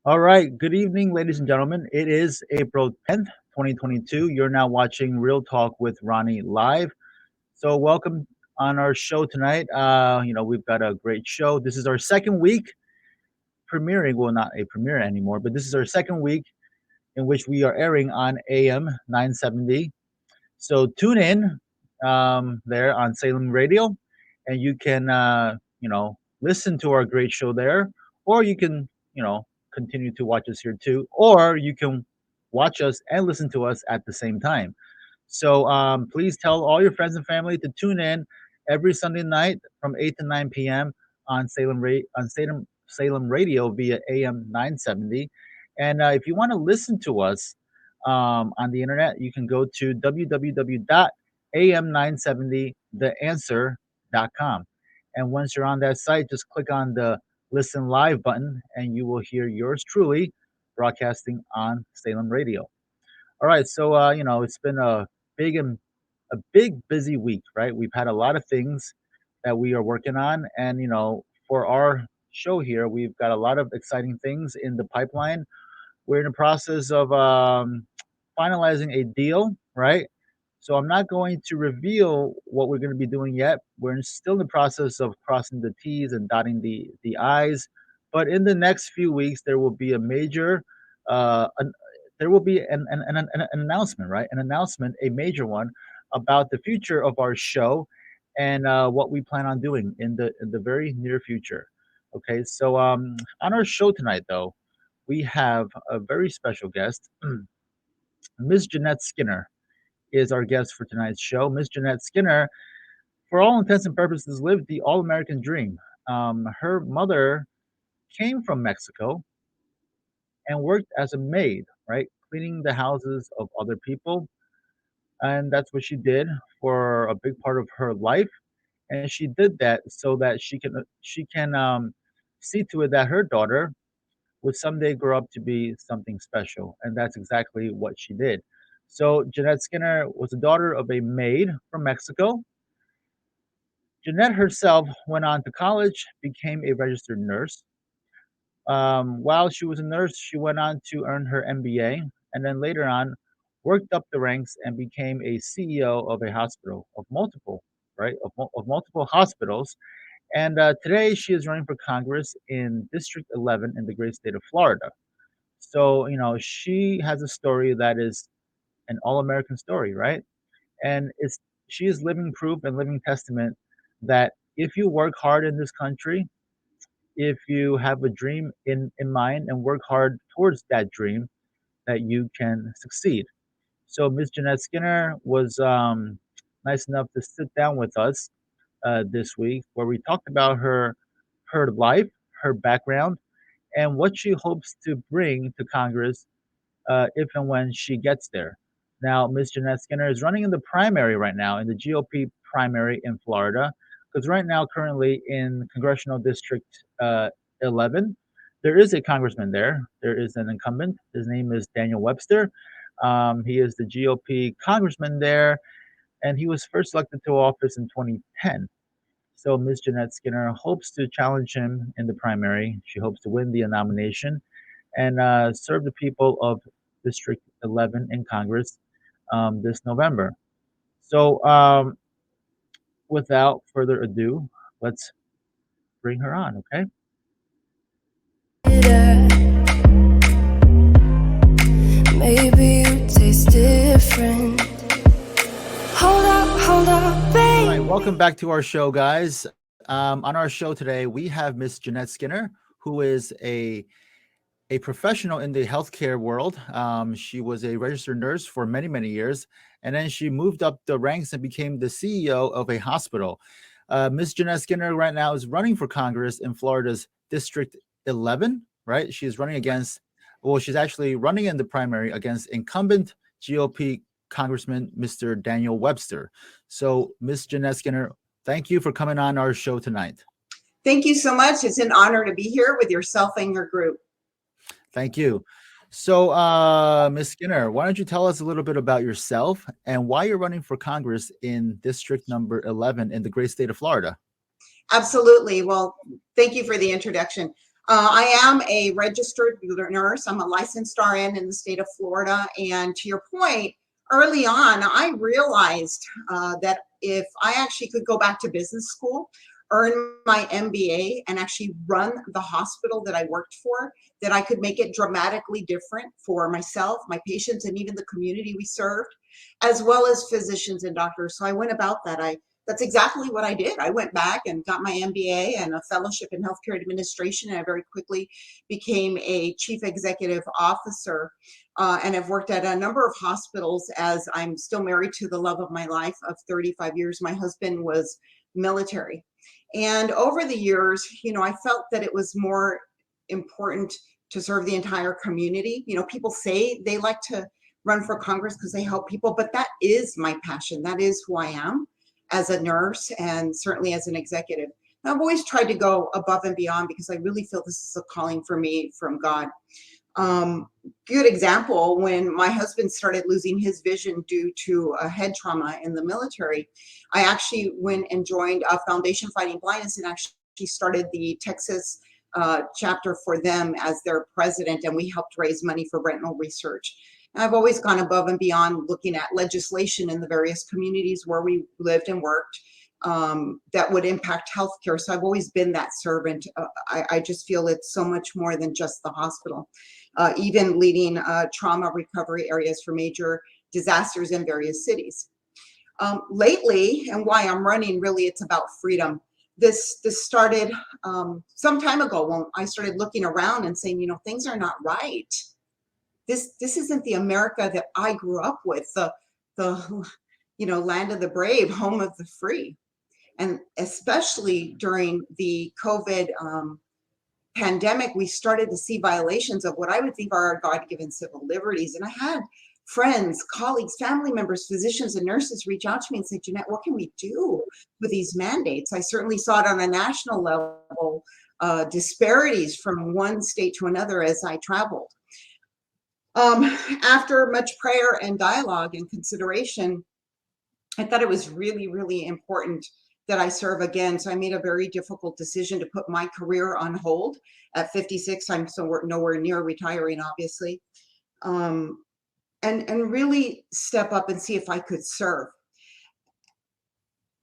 All right. Good evening, ladies and gentlemen. It is April 10th, 2022. You're now watching Real Talk with Ronnie live. So, welcome on our show tonight. We've got a great show. This is our second week premiering. Well, not a premiere anymore, but this is our second week in which we are airing on AM 970. So, tune in there on Salem Radio, and you can, listen to our great show there, or you can, continue to watch us here too, or you can watch us and listen to us at the same time. So please tell all your friends and family to tune in every Sunday night from 8 to 9 p.m. on Salem Radio via AM 970. And if you want to listen to us on the internet, you can go to www.am970theanswer.com. And once you're on that site, just click on the listen live button and you will hear yours truly broadcasting on Salem Radio. All right, so it's been big and a big busy week, right? We've had a lot of things that we are working on, and for our show here, we've got a lot of exciting things in the pipeline. We're in the process of finalizing a deal, right? So I'm not going to reveal what we're going to be doing yet. We're still in the process of crossing the T's and dotting the I's. But in the next few weeks, there will be a major, an, there will be an announcement, right? An announcement, a major one, about the future of our show and what we plan on doing in the very near future. Okay, so on our show tonight, though, we have a very special guest. Miss Jeannette Skinner is our guest for tonight's show. Miss Jeannette Skinner, for all intents and purposes, lived the all American dream. Her mother came from Mexico and worked as a maid, right? Cleaning the houses of other people. And that's what she did for a big part of her life. And she did that so that she can see to it that her daughter would someday grow up to be something special. And that's exactly what she did. So Jeannette Skinner was the daughter of a maid from Mexico. Jeannette herself went on to college, became a registered nurse. While she was a nurse, she went on to earn her MBA, and then later on, worked up the ranks and became a CEO of a hospital, of multiple, right, of multiple hospitals. And today, she is running for Congress in District 11 in the great state of Florida. So, she has a story that is an all-American story, right? And she is living proof and living testament that if you work hard in this country, if you have a dream in mind and work hard towards that dream, that you can succeed. So Miss Jeannette Skinner was nice enough to sit down with us this week, where we talked about her life, her background, and what she hopes to bring to Congress if and when she gets there. Now, Ms. Jeannette Skinner is running in the primary right now, in the GOP primary in Florida, because right now, currently in Congressional District 11, there is a congressman there. There is an incumbent. His name is Daniel Webster. He is the GOP congressman there, and he was first elected to office in 2010. So Ms. Jeannette Skinner hopes to challenge him in the primary. She hopes to win the nomination and serve the people of District 11 in Congress this November. So, without further ado, let's bring her on, okay? Maybe you taste different. Hold up, babe. All right, welcome back to our show, guys. On our show today, we have Miss Jeannette Skinner, who is a professional in the healthcare world. She was a registered nurse for many, many years, and then she moved up the ranks and became the CEO of a hospital. Miss Jeannette Skinner right now is running for Congress in Florida's District 11, right? She's running against, well, she's actually running in the primary against incumbent GOP Congressman Mr. Daniel Webster. So, Miss Jeannette Skinner, thank you for coming on our show tonight. Thank you so much. It's an honor to be here with yourself and your group. Thank you. So, Ms. Skinner, why don't you tell us a little bit about yourself and why you're running for Congress in District number 11 in the great state of Florida? Absolutely. Well, thank you for the introduction. I am a registered nurse. I'm a licensed RN in the state of Florida. And to your point, early on, I realized that if I actually could go back to business school, earn my MBA, and actually run the hospital that I worked for, that I could make it dramatically different for myself, my patients, and even the community we served, as well as physicians and doctors. So I went about that. That's exactly what I did. I went back and got my MBA and a fellowship in healthcare administration, and I very quickly became a chief executive officer. And I've worked at a number of hospitals, as I'm still married to the love of my life of 35 years. My husband was military. And over the years, I felt that it was more important to serve the entire community. People say they like to run for Congress because they help people, but that is my passion. That is who I am as a nurse, and certainly as an executive. I've always tried to go above and beyond because I really feel this is a calling for me from God. Good example, when my husband started losing his vision due to a head trauma in the military, I actually went and joined a Foundation Fighting Blindness and actually started the Texas chapter for them as their president, and we helped raise money for retinal research. And I've always gone above and beyond looking at legislation in the various communities where we lived and worked that would impact healthcare. So I've always been that servant. I just feel it's so much more than just the hospital. Even leading trauma recovery areas for major disasters in various cities. Lately, and why I'm running, really, it's about freedom. This started some time ago when I started looking around and saying, things are not right. This isn't the America that I grew up with, the land of the brave, home of the free. And especially during the COVID pandemic, we started to see violations of what I would think are our God-given civil liberties. And I had friends, colleagues, family members, physicians, and nurses reach out to me and say, Jeannette, what can we do with these mandates? I certainly saw it on a national level, disparities from one state to another as I traveled. After much prayer and dialogue and consideration, I thought it was really, really important that I serve again. So I made a very difficult decision to put my career on hold at 56. I'm so nowhere near retiring, obviously, and really step up and see if I could serve.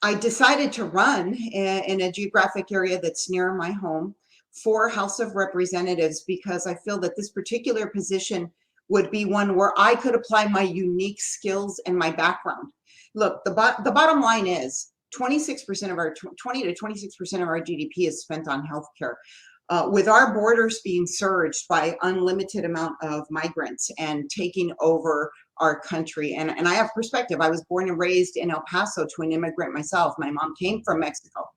I decided to run in a geographic area that's near my home for House of Representatives because I feel that this particular position would be one where I could apply my unique skills and my background. Look, the bottom line is 26% of our 20 to 26% of our GDP is spent on healthcare. With our borders being surged by unlimited amount of migrants and taking over our country, and I have perspective. I was born and raised in El Paso to an immigrant myself. My mom came from Mexico.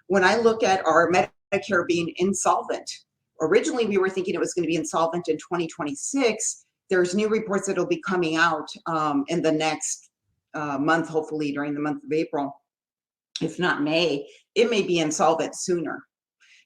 When I look at our Medicare being insolvent, originally we were thinking it was going to be insolvent in 2026. There's new reports that will be coming out in the next month, hopefully during the month of April, if not May. It may be insolvent sooner.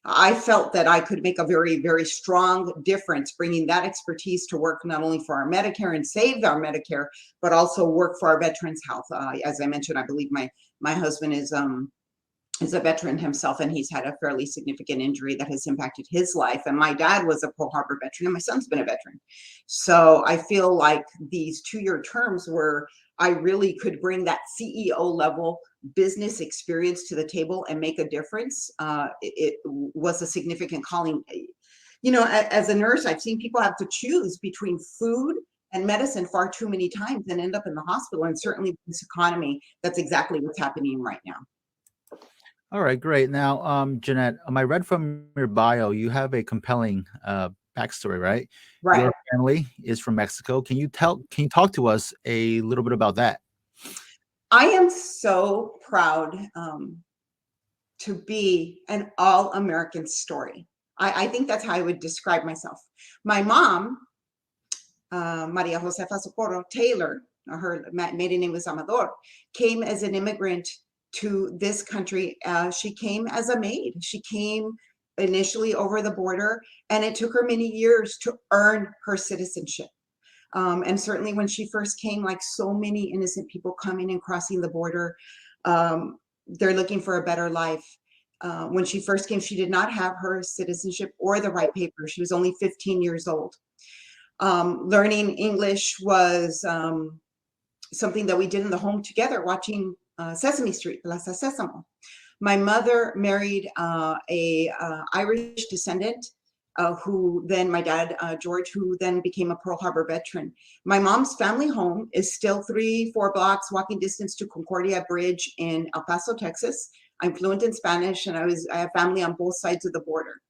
I felt that I could make a very, very strong difference, bringing that expertise to work not only for our Medicare and save our Medicare, but also work for our veterans' health. As I mentioned, I believe my husband is a veteran himself, and he's had a fairly significant injury that has impacted his life. And my dad was a Pearl Harbor veteran, and my son's been a veteran. So I feel like these 2-year terms where I really could bring that CEO level business experience to the table and make a difference. It was a significant calling. As a nurse, I've seen people have to choose between food and medicine far too many times and end up in the hospital. And certainly this economy, that's exactly what's happening right now. All right, great. Now, Jeannette, I read from your bio, you have a compelling backstory, right? Right. Your family is from Mexico. Can you talk to us a little bit about that? I am so proud to be an all-American story. I think that's how I would describe myself. My mom, Maria Josefa Socorro Taylor, her maiden name was Amador, came as an immigrant to this country. She came as a maid. She came initially over the border, and it took her many years to earn her citizenship. And certainly when she first came, like so many innocent people coming and crossing the border, they're looking for a better life. When she first came, she did not have her citizenship or the right papers. She was only 15 years old. Learning English was something that we did in the home together, watching Sesame Street, Plaza Sésamo. My mother married a Irish descendant, who then my dad, George, who then became a Pearl Harbor veteran. My mom's family home is still 3-4 blocks walking distance to Concordia Bridge in El Paso, Texas. I'm fluent in Spanish, and I have family on both sides of the border.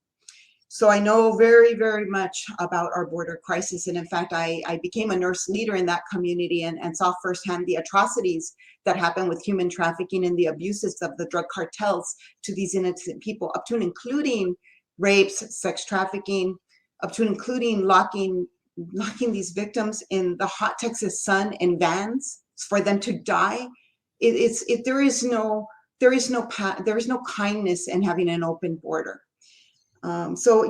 So I know very, very much about our border crisis. And in fact, I became a nurse leader in that community and saw firsthand the atrocities that happen with human trafficking and the abuses of the drug cartels to these innocent people, up to and including rapes, sex trafficking, up to and including locking these victims in the hot Texas sun in vans for them to die. There is no kindness in having an open border. So,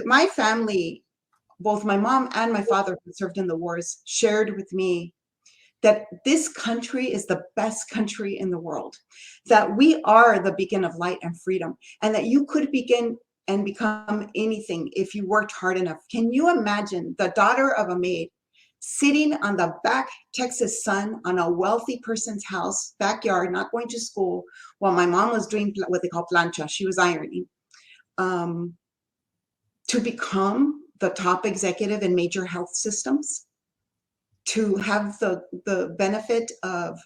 my family, both my mom and my father who served in the wars, shared with me that this country is the best country in the world, that we are the beacon of light and freedom, and that you could begin and become anything if you worked hard enough. Can you imagine the daughter of a maid sitting on the back Texas sun on a wealthy person's house, backyard, not going to school, while my mom was doing what they call plancha, she was ironing, to become the top executive in major health systems, to have the benefit of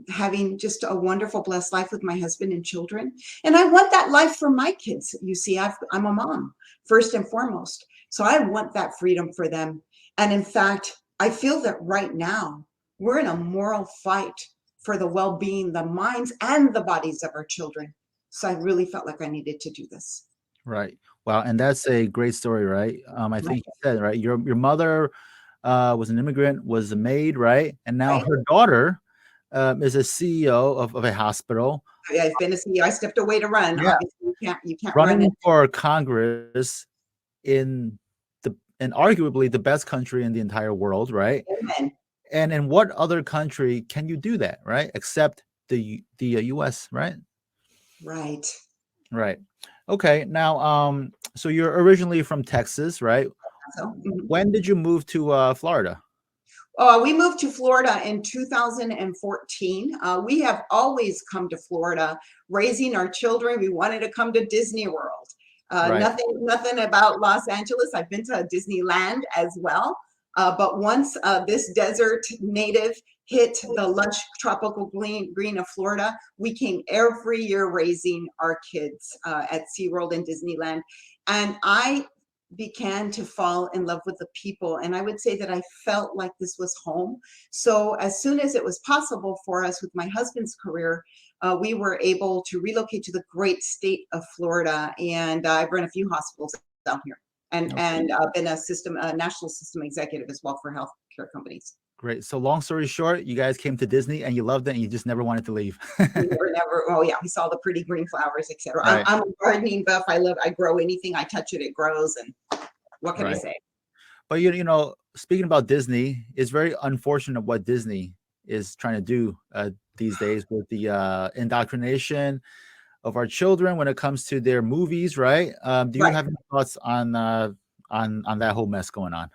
having just a wonderful, blessed life with my husband and children. And I want that life for my kids. You see, I'm a mom, first and foremost. So I want that freedom for them. And in fact, I feel that right now, we're in a moral fight for the well-being, the minds and the bodies of our children. So I really felt like I needed to do this. Right. Wow. And that's a great story, right? I think you said, right, your mother was an immigrant, was a maid, right? And now Right. her daughter is a CEO of a hospital. I've been a CEO. I stepped away to run. Yeah. Obviously, you can't run Running it. for Congress in arguably the best country in the entire world, right? Amen. And in what other country can you do that, right? Except the US, right? Right. Right. Okay. Now, so you're originally from Texas, right? So, When did you move to Florida? we moved to Florida in 2014. We have always come to Florida, raising our children. We wanted to come to Disney World. Right. Nothing about Los Angeles. I've been to Disneyland as well. But once this desert native hit the lush tropical green of Florida, we came every year raising our kids at SeaWorld and Disneyland. And I began to fall in love with the people. And I would say that I felt like this was home. So as soon as it was possible for us with my husband's career, we were able to relocate to the great state of Florida. And I've run a few hospitals down here, and been a national system executive as well for healthcare companies. Great. So long story short, you guys came to Disney and you loved it and you just never wanted to leave. We never, oh yeah, we saw the pretty green flowers, etc. Right. I'm a gardening buff. I grow anything. I touch it, it grows. And what can I say? But speaking about Disney, it's very unfortunate what Disney is trying to do these days with the indoctrination of our children when it comes to their movies, right? Do you have any thoughts on that whole mess going on?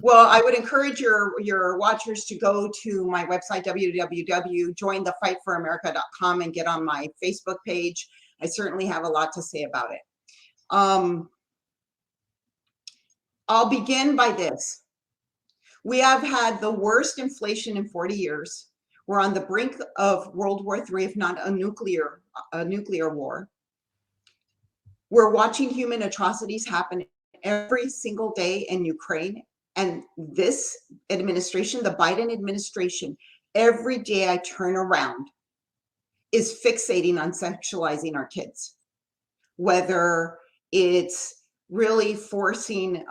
Well, I would encourage your watchers to go to my website, www.jointhefightforamerica.com, and get on my Facebook page. I certainly have a lot to say about it. I'll begin by this. We have had the worst inflation in 40 years. We're on the brink of World War III, if not a nuclear war. We're watching human atrocities happen every single day in Ukraine. And this administration, the Biden administration, every day I turn around is fixating on sexualizing our kids, whether it's really forcing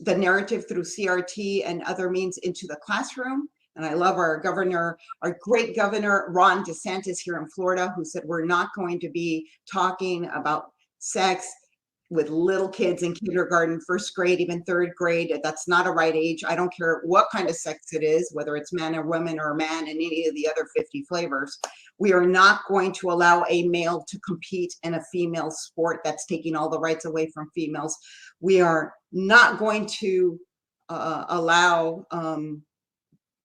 the narrative through CRT and other means into the classroom. And I love our governor, our great governor, Ron DeSantis here in Florida, who said we're not going to be talking about sex with little kids in kindergarten, first grade, even third grade. That's not a right age. I don't care what kind of sex it is, whether it's man or woman or a man and any of the other 50 flavors. We are not going to allow a male to compete in a female sport that's taking all the rights away from females. We are not going to allow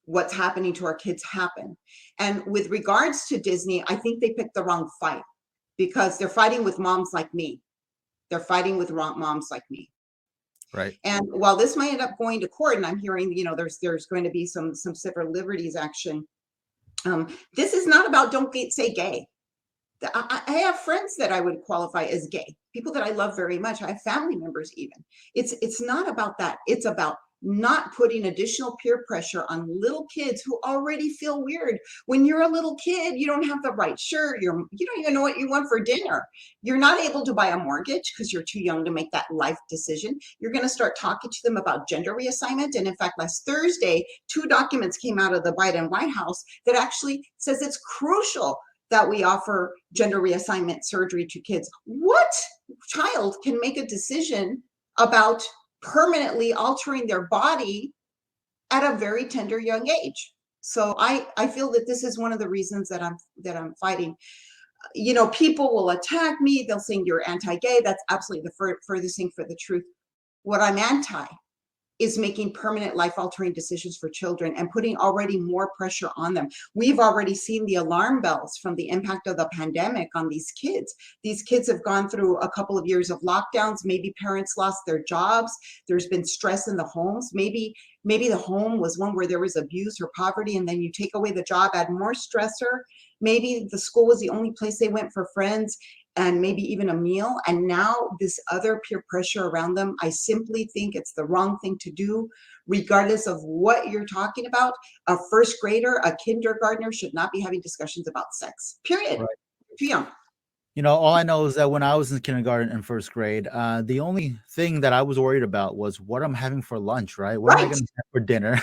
what's happening to our kids happen. And with regards to Disney, I think they picked the wrong fight, because they're fighting with moms like me. They're fighting with moms like me. Right. And while this might end up going to court, and I'm hearing, there's going to be some civil liberties action. This is not about don't say gay. I have friends that I would qualify as gay, people that I love very much. I have family members even. It's not about that. It's about not putting additional peer pressure on little kids who already feel weird. When you're a little kid, you don't have the right shirt. You don't even know what you want for dinner. You're not able to buy a mortgage because you're too young to make that life decision. You're going to start talking to them about gender reassignment. And in fact, last Thursday, 2 documents came out of the Biden White House that actually says it's crucial that we offer gender reassignment surgery to kids. What child can make a decision about permanently altering their body at a very tender young age? So I feel that this is one of the reasons that I'm fighting. People will attack me. They'll say you're anti-gay. That's absolutely the furthest thing for the truth. What I'm anti is making permanent life-altering decisions for children and putting already more pressure on them. We've already seen the alarm bells from the impact of the pandemic on these kids. These kids have gone through a couple of years of lockdowns. Maybe parents lost their jobs. There's been stress in the homes. Maybe the home was one where there was abuse or poverty, and then you take away the job, add more stressor. Maybe the school was the only place they went for friends and maybe even a meal, and now this other peer pressure around them. I simply think it's the wrong thing to do, regardless of what you're talking about. A first grader, a kindergartner should not be having discussions about sex, period. Right. Too young. All I know is that when I was in kindergarten and first grade, the only thing that I was worried about was what I'm having for lunch, right? What am I Right, going to have for dinner?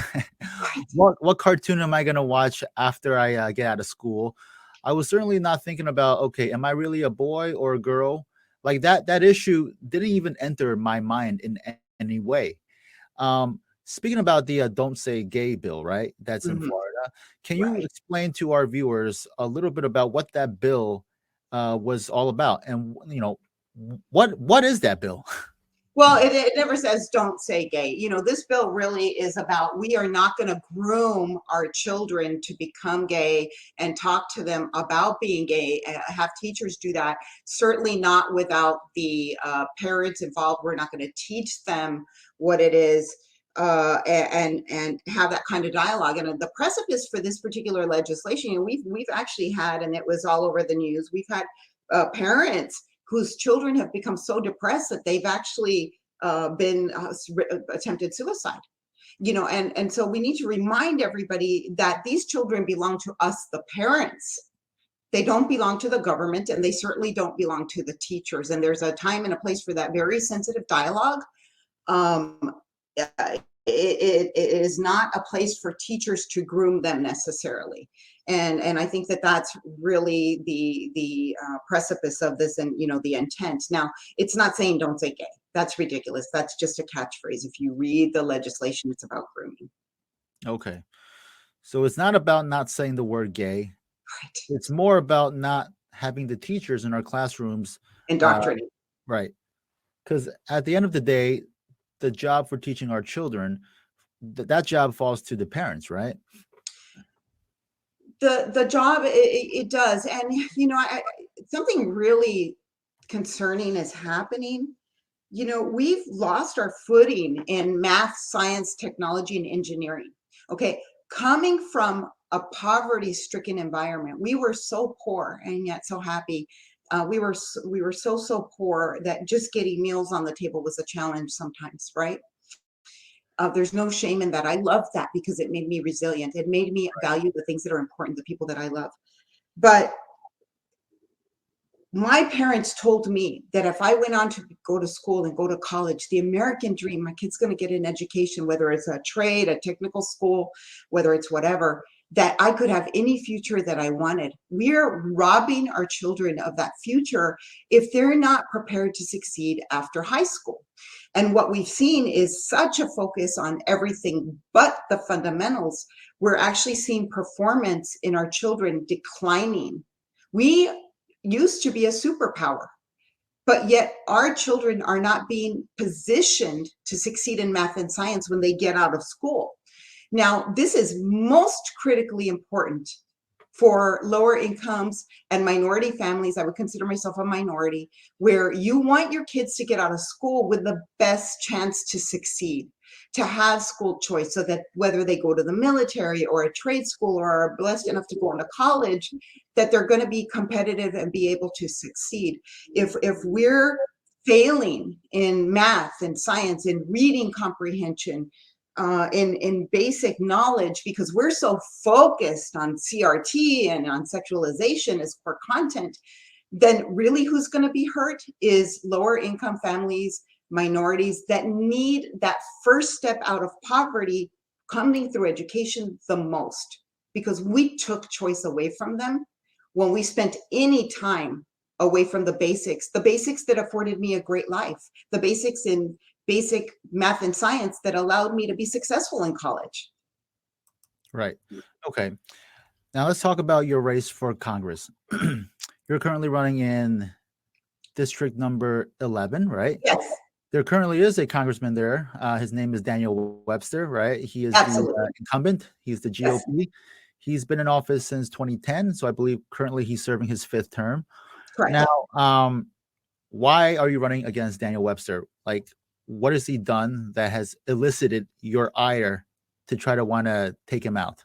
right. What cartoon am I going to watch after I get out of school? I was certainly not thinking about, okay, am I really a boy or a girl? Like that issue didn't even enter my mind in any way. Speaking about the Don't Say Gay bill, right? That's in Mhm, Florida. Can you right. explain to our viewers a little bit about what that bill was all about, and what is that bill? Well, it never says don't say gay. This bill really is about, we are not going to groom our children to become gay and talk to them about being gay, have teachers do that. Certainly not without the parents involved. We're not going to teach them what it is, and have that kind of dialogue. And the precipice for this particular legislation, we've actually had, and it was all over the news, we've had parents whose children have become so depressed that they've actually been attempted suicide. And so we need to remind everybody that these children belong to us, the parents. They don't belong to the government, and they certainly don't belong to the teachers. And there's a time and a place for that very sensitive dialogue. um, it is not a place for teachers to groom them necessarily. And I think that that's really the precipice of this, and the intent. Now, it's not saying don't say gay. That's ridiculous. That's just a catchphrase. If you read the legislation, it's about grooming. Okay, so it's not about not saying the word gay. Right. It's more about not having the teachers in our classrooms, uh, Indoctrinate. right? Because at the end of the day, the job for teaching our children, that job falls to the parents, right? The job, it does. And something really concerning is happening. We've lost our footing in math, science, technology, and engineering. Okay, coming from a poverty-stricken environment, we were so poor and yet so happy. We were so poor that just getting meals on the table was a challenge sometimes, right? There's no shame in that. I love that because it made me resilient. It made me value the things that are important, the people that I love. But my parents told me that if I went on to go to school and go to college, the American dream, my kid's going to get an education, whether it's a trade, a technical school, whether it's whatever, that I could have any future that I wanted. We're robbing our children of that future if they're not prepared to succeed after high school. And what we've seen is such a focus on everything but the fundamentals. We're actually seeing performance in our children declining. We used to be a superpower, but yet our children are not being positioned to succeed in math and science when they get out of school. Now, this is most critically important for lower incomes and minority families. I would consider myself a minority, where you want your kids to get out of school with the best chance to succeed, to have school choice, so that whether they go to the military or a trade school or are blessed enough to go into college, that they're going to be competitive and be able to succeed. If we're failing in math and science, in reading comprehension, in basic knowledge, because we're so focused on CRT and on sexualization as core content, then really who's going to be hurt is lower income families, minorities that need that first step out of poverty coming through education the most, because we took choice away from them when we spent any time away from the basics that afforded me a great life, the basics in basic math and science that allowed me to be successful in college. Right. Okay. Now let's talk about your race for Congress. You're currently running in district number 11, right? Yes, There currently is a congressman there. His name is Daniel Webster, right? He is the absolutely. incumbent. He's the Yes, GOP. He's been in office since 2010, so I believe currently he's serving his fifth term. correct. Now, why are you running against Daniel Webster? Like, what has he done that has elicited your ire to try to want to take him out?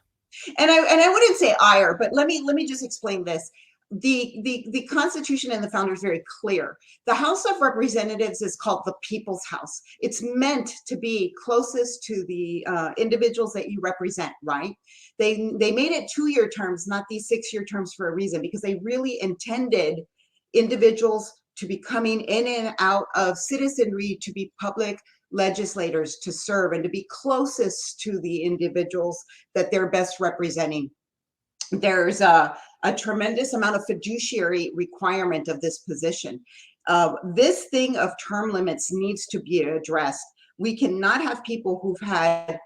And I wouldn't say ire, but let me just explain this. The Constitution and the founder is very clear. The House of Representatives is called the People's House. It's meant to be closest to the individuals that you represent, right? They made it 2-year terms, not these 6-year terms, for a reason, because they really intended individuals to be coming in and out of citizenry to be public legislators, to serve and to be closest to the individuals that they're best representing. There's a tremendous amount of fiduciary requirement of this position. This thing of term limits needs to be addressed. We cannot have people who've had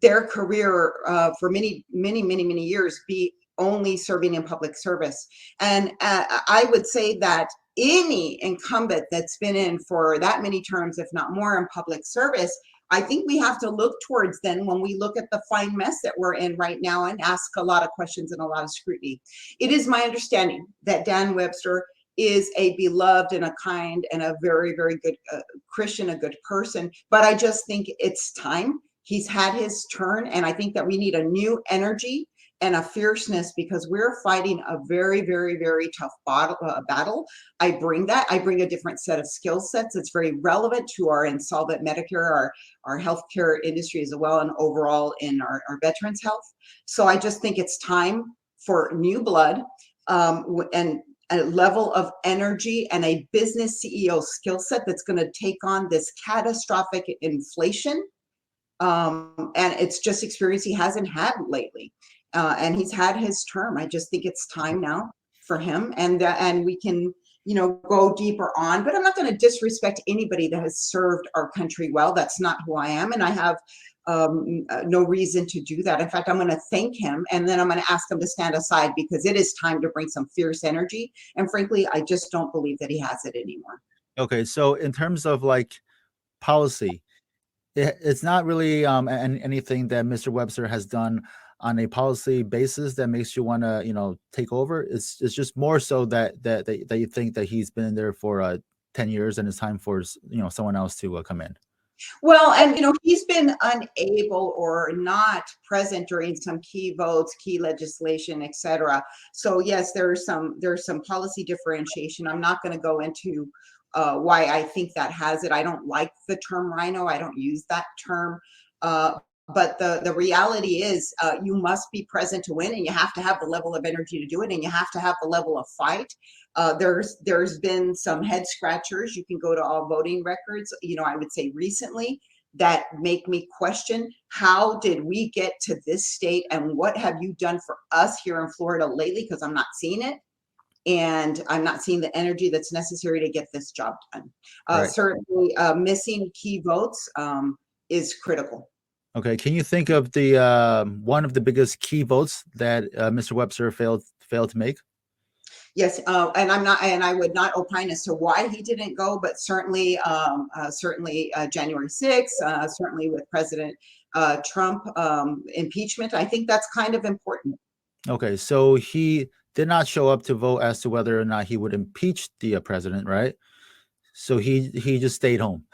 their career for many years be only serving in public service. And I would say that any incumbent that's been in for that many terms, if not more, in public service, I think we have to look towards then, when we look at the fine mess that we're in right now, and ask a lot of questions and a lot of scrutiny. It is my understanding that Dan Webster is a beloved and a kind and a very good Christian, a good person. But I just think it's time. He's had his turn, and I think that we need a new energy and a fierceness, because we're fighting a very tough battle. I bring that. I bring a different set of skill sets. It's very relevant to our insolvent Medicare, our healthcare industry as well, and overall in our veterans health. So I just think it's time for new blood, and a level of energy and a business CEO skill set that's going to take on this catastrophic inflation. And it's just experience he hasn't had lately. And he's had his term. I just think it's time now for him, and we can, go deeper on. But I'm not going to disrespect anybody that has served our country well. That's not who I am, and I have no reason to do that. In fact, I'm going to thank him, and then I'm going to ask him to stand aside, because it is time to bring some fierce energy. And frankly, I just don't believe that he has it anymore. Okay, so in terms of like policy, it's not really anything that Mr. Webster has done on a policy basis that makes you want to, take over. It's just more so that you think that he's been in there for 10 years and it's time for someone else to come in. Well, and he's been unable or not present during some key votes, key legislation, etc. So yes, there's some policy differentiation. I'm not going to go into why I think that has it. I don't like the term rhino. I don't use that term. But the reality is, you must be present to win, and you have to have the level of energy to do it, and you have to have the level of fight. There's been some head scratchers. You can go to all voting records. I would say recently that make me question, how did we get to this state, and what have you done for us here in Florida lately? Because I'm not seeing it, and I'm not seeing the energy that's necessary to get this job done. Right. Certainly, missing key votes is critical. Okay. Can you think of the one of the biggest key votes that Mr. Webster failed to make? Yes, and I'm not, and I would not opine as to why he didn't go, but certainly, January 6th, certainly with President Trump impeachment, I think that's kind of important. Okay, so he did not show up to vote as to whether or not he would impeach the president, right? So he just stayed home.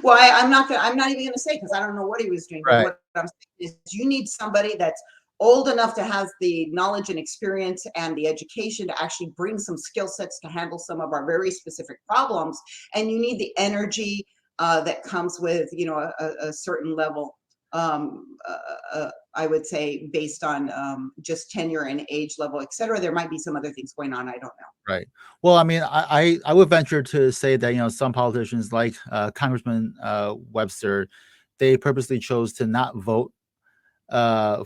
Well, I'm not even gonna say, because I don't know what he was doing, but Right. what I'm saying is you need somebody that's old enough to have the knowledge and experience and the education to actually bring some skill sets to handle some of our very specific problems. And you need the energy that comes with, a certain level. I would say based on just tenure and age level, et cetera. There might be some other things going on. I don't know. Right. Well, I mean, I would venture to say that some politicians like Congressman Webster, they purposely chose to not vote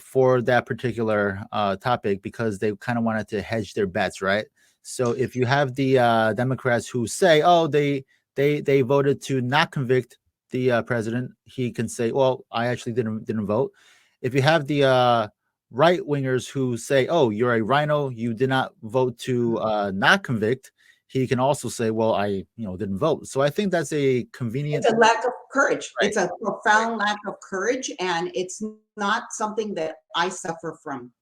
for that particular topic because they kind of wanted to hedge their bets, right? So if you have the Democrats who say, "Oh, they voted to not convict the president," he can say, "Well, I actually didn't vote." If you have the right wingers who say, "Oh, you're a rhino, you did not vote to not convict," he can also say, "Well, I didn't vote." So I think that's a convenient. It's a lack of courage. Right. It's a Right. profound lack of courage, and it's not something that I suffer from.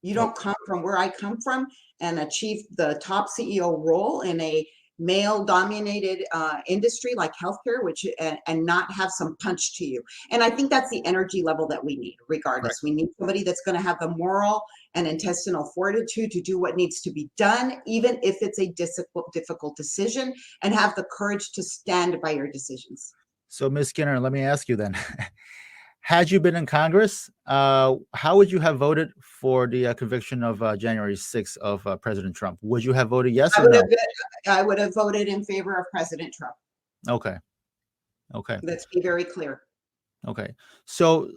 You Oh, don't come from where I come from and achieve the top CEO role in a male-dominated industry like healthcare, which and not have some punch to you. And I think that's the energy level that we need, right. regardless. We need somebody that's going to have the moral and intestinal fortitude to do what needs to be done, even if it's a difficult decision, and have the courage to stand by your decisions. So, Ms. Skinner, let me ask you then. Had you been in Congress, how would you have voted for the conviction of January 6th of President Trump? Would you have voted yes I or would have no? I would have voted in favor of President Trump. Okay. Okay. Let's be very clear. Okay. So,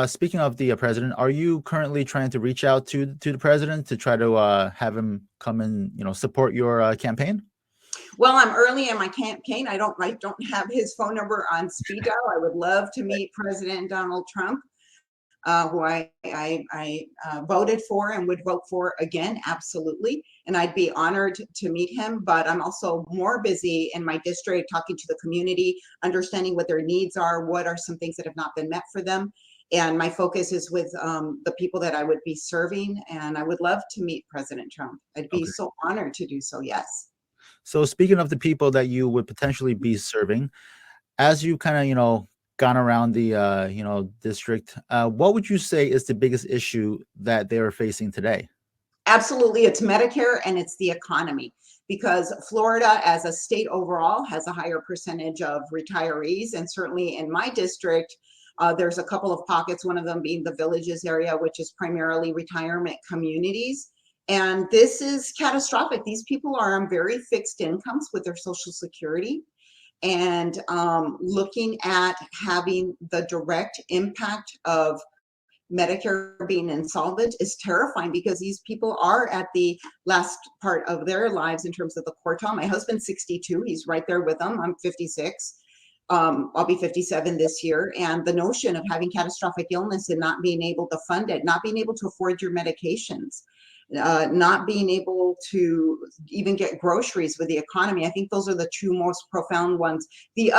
speaking of the president, are you currently trying to reach out to the president to try to have him come and support your campaign? Well, I'm early in my campaign. I don't have his phone number on speed dial. I would love to meet President Donald Trump, who I voted for and would vote for again, absolutely. And I'd be honored to meet him. But I'm also more busy in my district talking to the community, understanding what their needs are, what are some things that have not been met for them. And my focus is with the people that I would be serving. And I would love to meet President Trump. I'd be Okay. so honored to do so, yes. So, speaking of the people that you would potentially be serving, as you kind of gone around the district, what would you say is the biggest issue that they are facing today? Absolutely, it's Medicare and it's the economy, because Florida as a state overall has a higher percentage of retirees. And certainly in my district, there's a couple of pockets, one of them being the Villages area, which is primarily retirement communities. And this is catastrophic. These people are on very fixed incomes with their Social Security. And looking at having the direct impact of Medicare being insolvent is terrifying, because these people are at the last part of their lives in terms of the quartile. My husband's 62, he's right there with them. I'm 56. I'll be 57 this year. And the notion of having catastrophic illness and not being able to fund it, not being able to afford your medications, not being able to even get groceries with the economy. I think those are the two most profound ones. The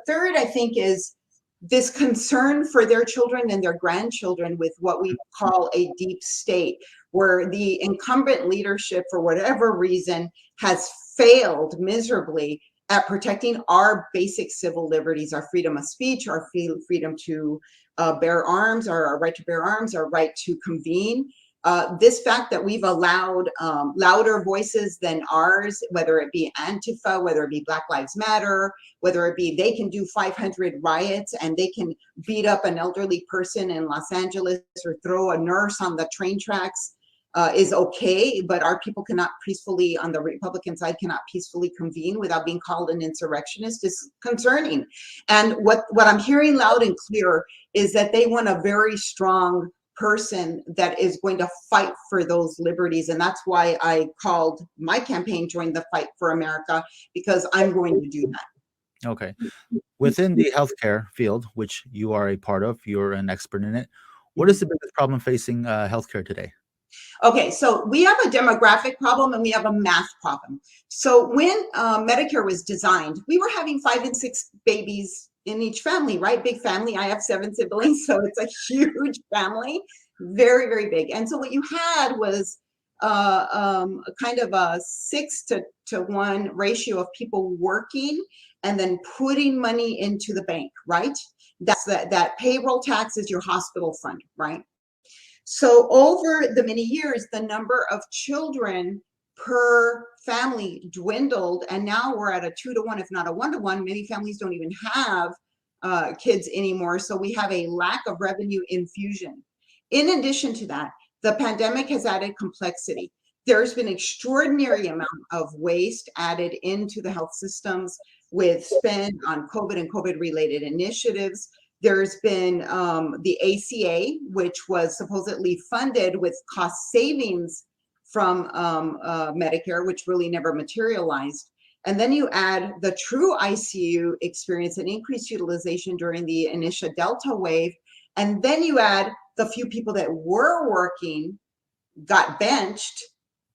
third, I think, is this concern for their children and their grandchildren with what we call a deep state, where the incumbent leadership, for whatever reason, has failed miserably at protecting our basic civil liberties, our freedom of speech, our freedom to bear arms, our right to bear arms, our right to convene. This fact that we've allowed louder voices than ours, whether it be Antifa, whether it be Black Lives Matter, whether it be they can do 500 riots and they can beat up an elderly person in Los Angeles or throw a nurse on the train tracks. is okay, but our people cannot peacefully, on the Republican side, cannot peacefully convene without being called an insurrectionist is concerning. And what I'm hearing loud and clear is that they want a very strong person that is going to fight for those liberties. And that's why I called my campaign Join the Fight for America, because I'm going to do that. Okay. Within the healthcare field, which you are a part of, you're an expert in it. What is the biggest problem facing healthcare today? Okay, so we have a demographic problem and we have a math problem. So when Medicare was designed, we were having 5 and 6 babies in each family, right? Big family. I have 7 siblings, so it's a huge family, very, very big. And so what you had was kind of a 6-to-1 ratio of people working and then putting money into the bank, right? That's that payroll tax is your hospital fund, right? So over the many years, the number of children per family dwindled, and now we're at a 2-to-1, if not a 1-to-1. Many families don't even have kids anymore, so we have a lack of revenue infusion. In addition to that, the pandemic has added complexity. There's been extraordinary amount of waste added into the health systems with spend on COVID and COVID-related initiatives. There's been the ACA, which was supposedly funded with cost savings from Medicare, which really never materialized. And then you add the true ICU experience and increased utilization during the initial Delta wave. And then you add the few people that were working got benched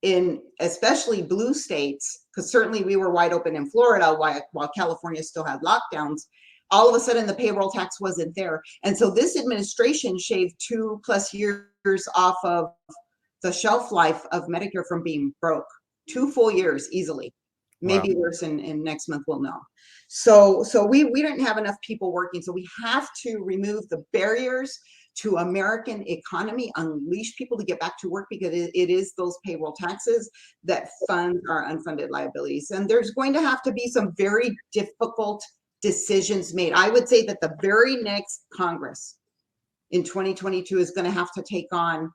in especially blue states, because certainly we were wide open in Florida while California still had lockdowns. All of a sudden the payroll tax wasn't there. And so this administration shaved 2+ years off of the shelf life of Medicare from being broke. 2 full years easily. Maybe worse in next month, we'll know. So we didn't have enough people working. So we have to remove the barriers to American economy, unleash people to get back to work, because it is those payroll taxes that fund our unfunded liabilities. And there's going to have to be some very difficult decisions made. I would say that the very next Congress in 2022 is going to have to take on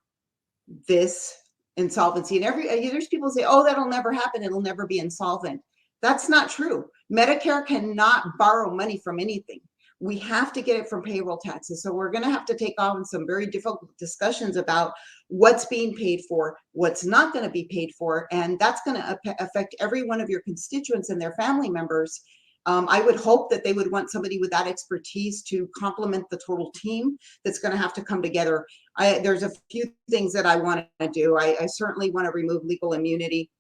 this insolvency. And there's people say, oh, that'll never happen, it'll never be insolvent. That's not true. Medicare cannot borrow money from anything. We have to get it from payroll taxes. So we're going to have to take on some very difficult discussions about what's being paid for, what's not going to be paid for, and that's going to affect every one of your constituents and their family members. I would hope that they would want somebody with that expertise to complement the total team that's going to have to come together. There's a few things that I want to do. I certainly want to remove legal immunity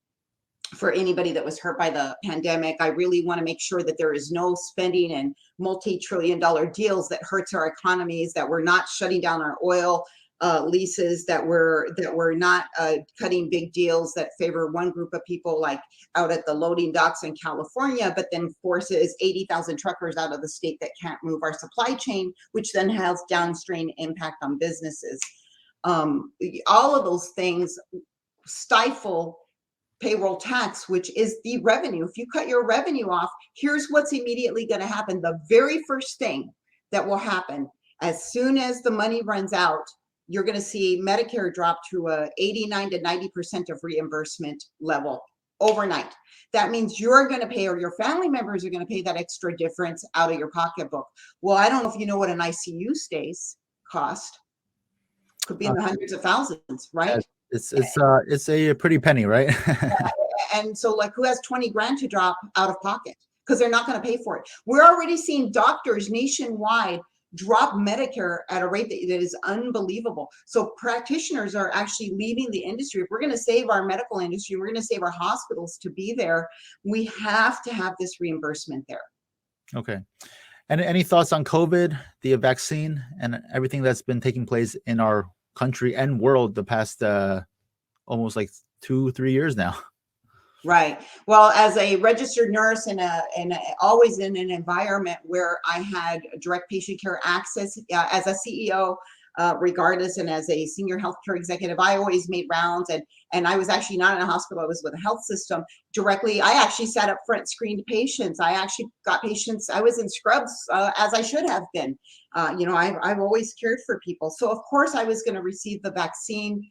for anybody that was hurt by the pandemic. I really want to make sure that there is no spending and multi-trillion-dollar deals that hurts our economies, that we're not shutting down our oil leases, that we're not cutting big deals that favor one group of people, like out at the loading docks in California, but then forces 80,000 truckers out of the state that can't move our supply chain, which then has downstream impact on businesses. All of those things stifle payroll tax, which is the revenue. If you cut your revenue off, here's what's immediately going to happen. The very first thing that will happen, as soon as the money runs out, you're going to see Medicare drop to a 89 to 90% of reimbursement level overnight. That means you're going to pay, or your family members are going to pay, that extra difference out of your pocketbook. Well, I don't know if you know what an ICU stays cost. Could be in the hundreds of thousands, right? It's a pretty penny, right? And so, like, who has 20 grand to drop out of pocket? Because they're not going to pay for it. We're already seeing doctors nationwide drop Medicare at a rate that is unbelievable. So practitioners are actually leaving the industry. If we're going to save our medical industry, we're going to save our hospitals to be there, we have to have this reimbursement there. Okay. And any thoughts on COVID, the vaccine, and everything that's been taking place in our country and world the past almost like 2-3 years now? Right. Well, as a registered nurse and always in an environment where I had direct patient care access, as a CEO, regardless, and as a senior healthcare executive, I always made rounds, and I was actually not in a hospital. I was with a health system directly. I actually sat up front, screened patients. I actually got patients. I was in scrubs, as I should have been. I've always cared for people. So of course I was going to receive the vaccine.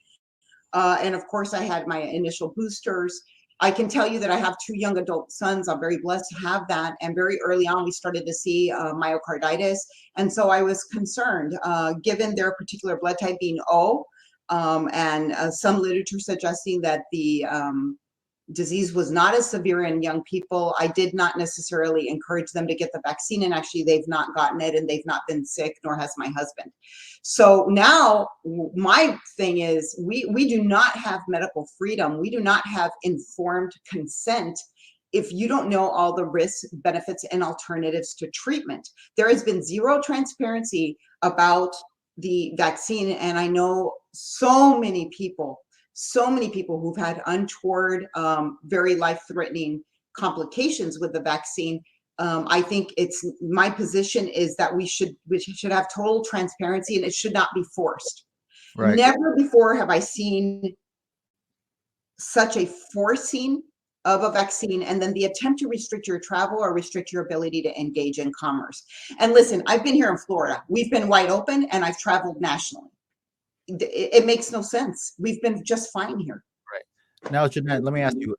And of course, I had my initial boosters. I can tell you that I have 2 young adult sons. I'm very blessed to have that. And very early on, we started to see myocarditis. And so I was concerned, given their particular blood type being O, and some literature suggesting that the disease was not as severe in young people. I did not necessarily encourage them to get the vaccine, and actually they've not gotten it and they've not been sick, nor has my husband. So now my thing is we do not have medical freedom. We do not have informed consent if you don't know all the risks, benefits, and alternatives to treatment. There has been zero transparency about the vaccine, and I know so many people who've had untoward, very life-threatening complications with the vaccine. I think it's my position is that we should have total transparency, and it should not be forced. Right. Never before have I seen such a forcing of a vaccine, and then the attempt to restrict your travel or restrict your ability to engage in commerce. And listen, I've been here in Florida. We've been wide open, and I've traveled nationally. It makes no sense. We've been just fine here. Right. Now, Jeannette, let me ask you,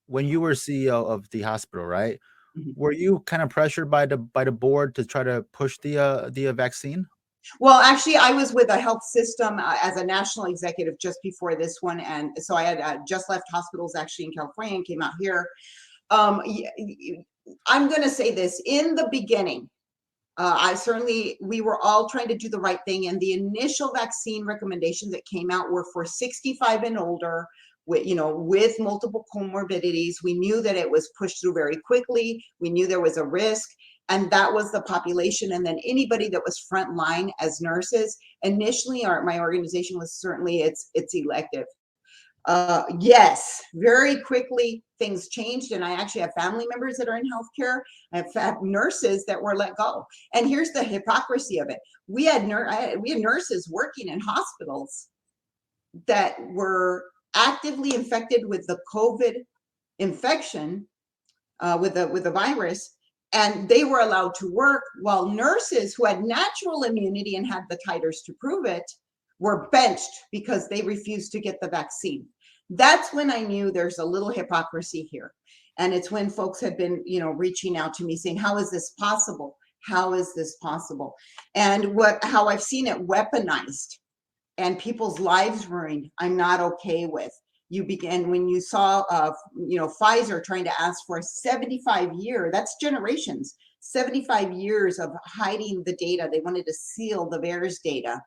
when you were CEO of the hospital, right? Mhm. Were you kind of pressured by the board to try to push the vaccine? Well, actually, I was with a health system as a national executive just before this one. And so I had just left hospitals actually in California and came out here. I'm going to say this in the beginning. We were all trying to do the right thing. And the initial vaccine recommendations that came out were for 65 and older with multiple comorbidities. We knew that it was pushed through very quickly. We knew there was a risk, and that was the population. And then anybody that was frontline as nurses. Initially, my organization was certainly it's elective. Yes, very quickly things changed, and I actually have family members that are in healthcare. I have nurses that were let go. And here's the hypocrisy of it: we had nurses working in hospitals that were actively infected with the COVID infection, with the virus, and they were allowed to work, while nurses who had natural immunity and had the titers to prove it were benched because they refused to get the vaccine. That's when I knew there's a little hypocrisy here. And it's when folks had been, reaching out to me saying, how is this possible? How is this possible? And how I've seen it weaponized and people's lives ruined, I'm not okay with. When you saw, Pfizer trying to ask for a 75-year, that's generations, 75 years of hiding the data. They wanted to seal the VAERS data.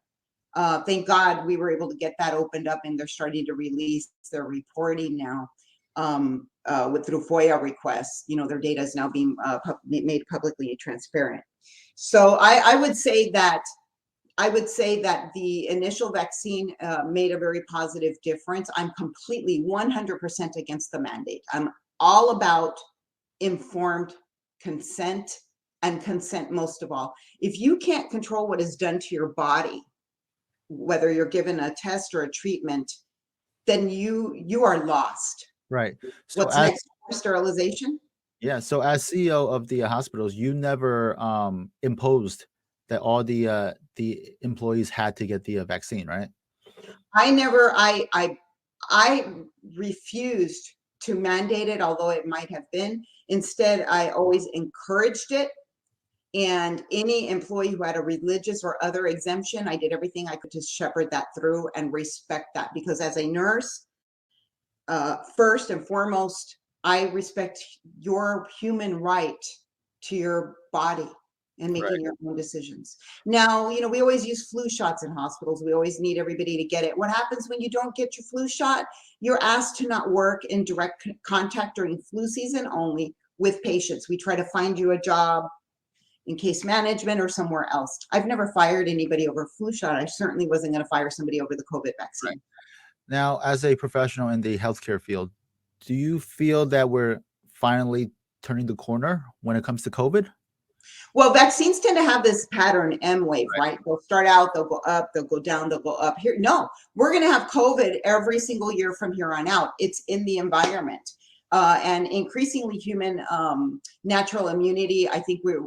Thank God we were able to get that opened up, and they're starting to release their reporting now, through FOIA requests. Their data is now being made publicly transparent. So I would say that the initial vaccine made a very positive difference. I'm completely 100% against the mandate. I'm all about informed consent, and consent most of all. If you can't control what is done to your body, whether you're given a test or a treatment, then you are lost. Right. So What's next? Sterilization? yeah, so as CEO of the hospitals, you never imposed that all the employees had to get the vaccine, right? I refused to mandate it, although it might have been. Instead, I always encouraged it. And any employee who had a religious or other exemption, I did everything I could to shepherd that through and respect that. Because as a nurse, first and foremost, I respect your human right to your body and making Right. your own decisions. Now, we always use flu shots in hospitals. We always need everybody to get it. What happens when you don't get your flu shot? You're asked to not work in direct contact during flu season only with patients. We try to find you a job in case management or somewhere else. I've never fired anybody over a flu shot. I certainly wasn't going to fire somebody over the COVID vaccine. Right. Now, as a professional in the healthcare field, do you feel that we're finally turning the corner when it comes to COVID? Well, vaccines tend to have this pattern M wave, right? They'll start out, they'll go up, they'll go down, they'll go up. Here, no, we're going to have COVID every single year from here on out. It's in the environment. And increasingly human natural immunity. I think we're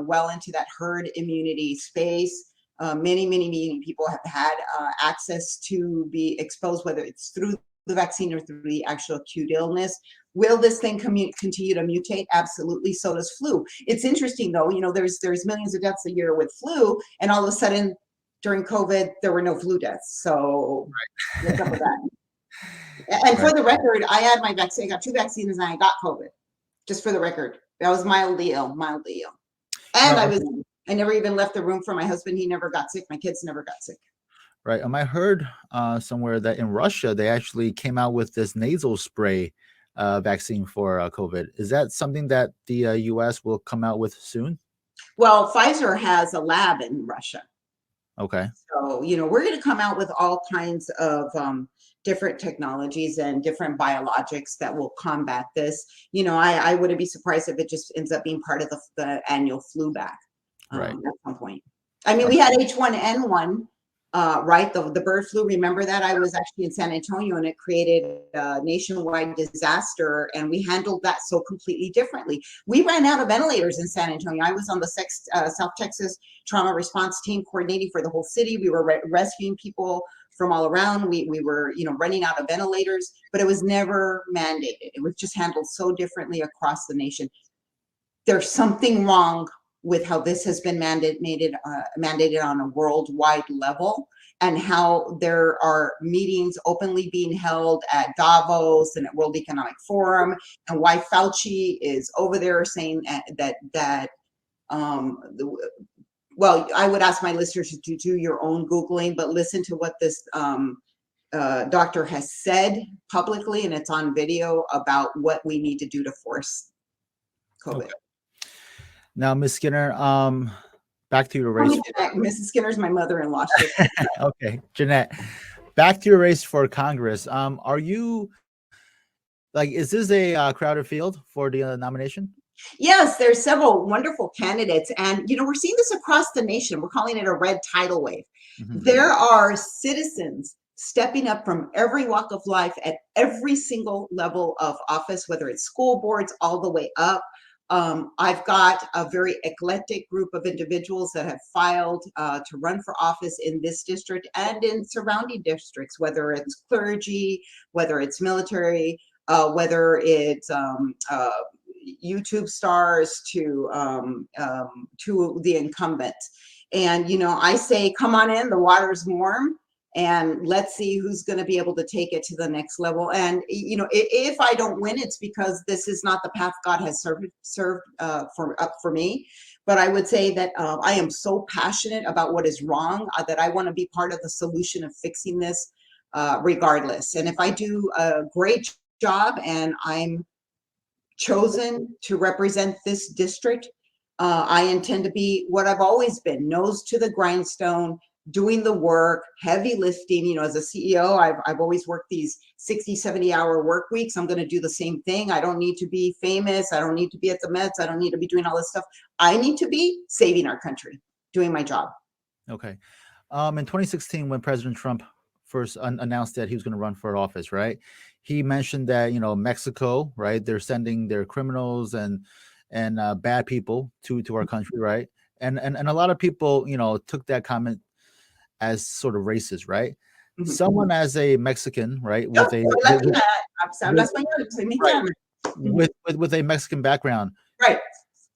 well into that herd immunity space. many people have had access to be exposed, whether it's through the vaccine or through the actual acute illness. Will this thing continue to mutate? Absolutely. So does flu. It's interesting though, there's millions of deaths a year with flu, and all of a sudden during COVID, there were no flu deaths. So what's up with that? And for Right. the record, I had my vaccine, I got 2 vaccines and I got COVID. Just for the record, I was mildly ill. And No, I never even left the room for my husband. He never got sick. My kids never got sick. right. I heard somewhere that in Russia they actually came out with this nasal spray vaccine for COVID. Is that something that the U.S. will come out with soon? Well, Pfizer has a lab in Russia. Okay. So, we're going to come out with all kinds of different technologies and different biologics that will combat this. I wouldn't be surprised if it just ends up being part of the annual flu back Right. at some point. I mean, we had H1N1, right? The bird flu. Remember that? I was actually in San Antonio, and it created a nationwide disaster, and we handled that so completely differently. We ran out of ventilators in San Antonio. I was on the South Texas trauma response team coordinating for the whole city. We were rescuing people from all around. We were, running out of ventilators, but it was never mandated. It was just handled so differently across the nation. There's something wrong with how this has been mandated on a worldwide level, and how there are meetings openly being held at Davos and at World Economic Forum, and why Fauci is over there saying that well, I would ask my listeners to do your own Googling, but listen to what this doctor has said publicly, and it's on video, about what we need to do to force COVID. Okay. Now, Ms. Skinner, back to your race. Mrs. Skinner's my mother-in-law. Okay, Jeannette, back to your race for Congress. Are you is this a crowded field for the nomination? Yes, there's several wonderful candidates, and we're seeing this across the nation. We're calling it a red tidal wave. Mm-hmm. There are citizens stepping up from every walk of life at every single level of office, whether it's school boards all the way up. I've got a very eclectic group of individuals that have filed to run for office in this district and in surrounding districts, whether it's clergy, whether it's military, whether it's YouTube stars to the incumbent. And, I say, come on in, the water's warm, and let's see who's going to be able to take it to the next level. And, if I don't win, it's because this is not the path God has served for me. But I would say that I am so passionate about what is wrong that I want to be part of the solution of fixing this regardless. And if I do a great job and I'm chosen to represent this district, I intend to be what I've always been: nose to the grindstone, doing the work, heavy lifting. As a CEO, I've always worked these 60, 70-hour work weeks. I'm going to do the same thing. I don't need to be famous. I don't need to be at the Mets. I don't need to be doing all this stuff. I need to be saving our country, doing my job. Okay. In 2016, when President Trump first announced that he was going to run for office, right? He mentioned that, Mexico, right? They're sending their criminals and bad people to our country, right? And a lot of people, took that comment as sort of racist, right? Mm-hmm. Someone as a Mexican, right, with a Mexican background, right?